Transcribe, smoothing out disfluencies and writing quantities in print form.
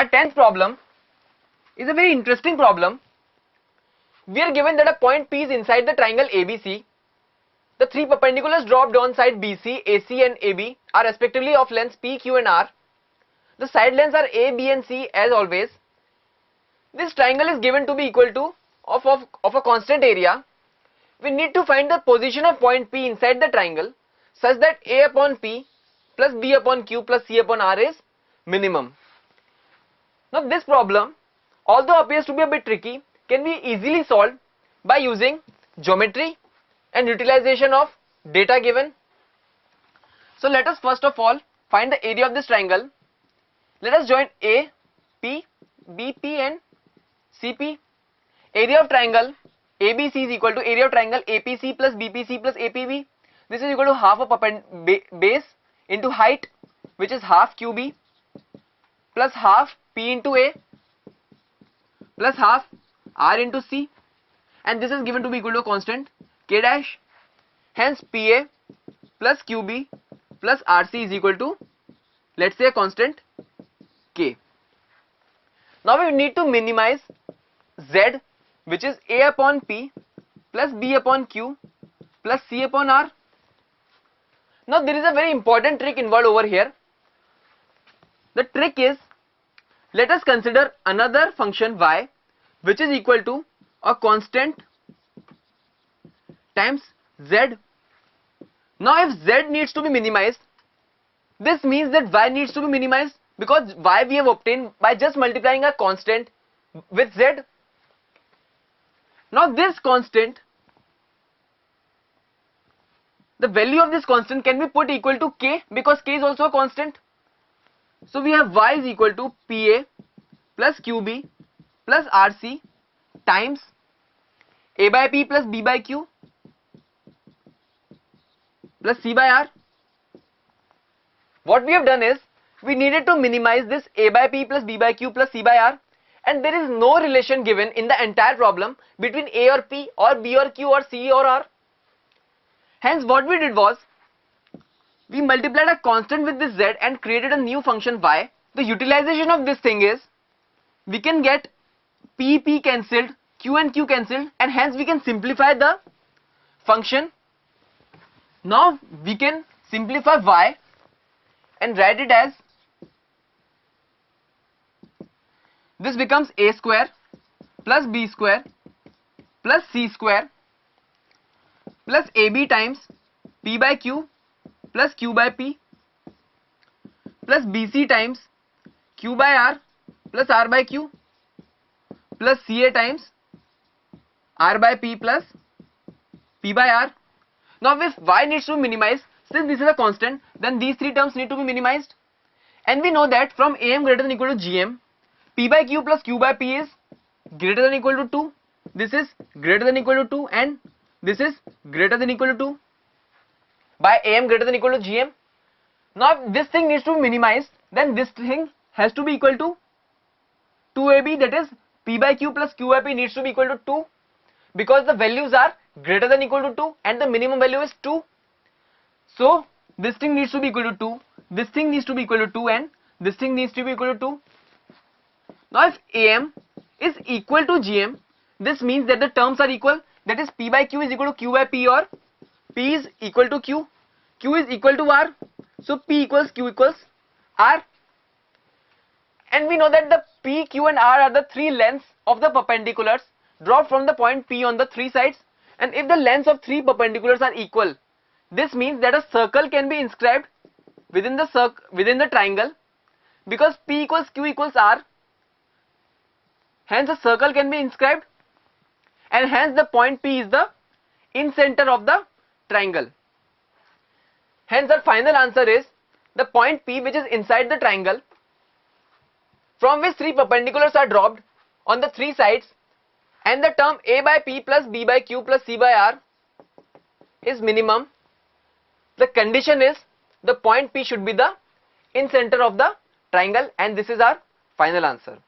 Our 10th problem is a very interesting problem. We are given that a point P is inside the triangle ABC. The three perpendiculars dropped on side BC, AC and AB are respectively of lengths P, Q and R. The side lengths are A, B and C as always. This triangle is given to be equal to of a constant area. We need to find the position of point P inside the triangle such that A upon P plus B upon Q plus C upon R is minimum. Now this problem, although appears to be a bit tricky, can be easily solved by using geometry and utilization of data given. So let us first of all find the area of this triangle. Let us join A, P, BP and CP. Area of triangle ABC is equal to area of triangle APC plus BPC plus APB. This is equal to half of base into height, which is half QB, plus half P into A plus half R into C, and this is given to be equal to a constant K dash. Hence PA plus QB plus RC is equal to, let's say, a constant K. Now we need to minimize Z, which is A upon P plus B upon Q plus C upon R. Now there is a very important trick involved over here. The trick is, let us consider another function y which is equal to a constant times z. Now if z needs to be minimized, this means that y needs to be minimized, because y we have obtained by just multiplying a constant with z. Now this constant, the value of this constant can be put equal to k, because k is also a constant. So we have y is equal to PA plus QB plus RC times A by P plus B by Q plus C by R. What we have done is, we needed to minimize this A by P plus B by Q plus C by R, and there is no relation given in the entire problem between A or P or B or Q or C or R. Hence what we did was, we multiplied a constant with this z and created a new function y. The utilization of this thing is, we can get P cancelled, Q and Q cancelled, and hence we can simplify the function. Now we can simplify y and write it as, this becomes a square plus b square plus c square plus ab times p by q plus q by p plus bc times q by r plus r by q plus ca times r by p plus p by r. Now if y needs to be minimized, since this is a constant, then these three terms need to be minimized, and we know that from am greater than equal to gm, p by q plus q by p is greater than equal to 2, this is greater than equal to 2, and this is greater than equal to 2 by am greater than equal to gm. Now if this thing needs to be minimized, then this thing has to be equal to 2ab, that is p by q plus q by p needs to be equal to 2, because the values are greater than equal to 2 and the minimum value is 2. So this thing needs to be equal to 2, this thing needs to be equal to 2, and this thing needs to be equal to 2. Now if am is equal to gm, this means that the terms are equal, that is p by q is equal to q by p, or p is equal to q, q is equal to r, so p equals q equals r. And we know that the p, q and r are the three lengths of the perpendiculars dropped from the point P on the three sides, and if the lengths of three perpendiculars are equal, this means that a circle can be inscribed within the triangle, because P equals Q equals R. Hence a circle can be inscribed, and hence the point P is the in-center of the triangle. Hence our final answer is the point P, which is inside the triangle, from which three perpendiculars are dropped on the three sides, and the term A by P plus B by Q plus C by R is minimum. The condition is the point P should be the in-center of the triangle, and this is our final answer.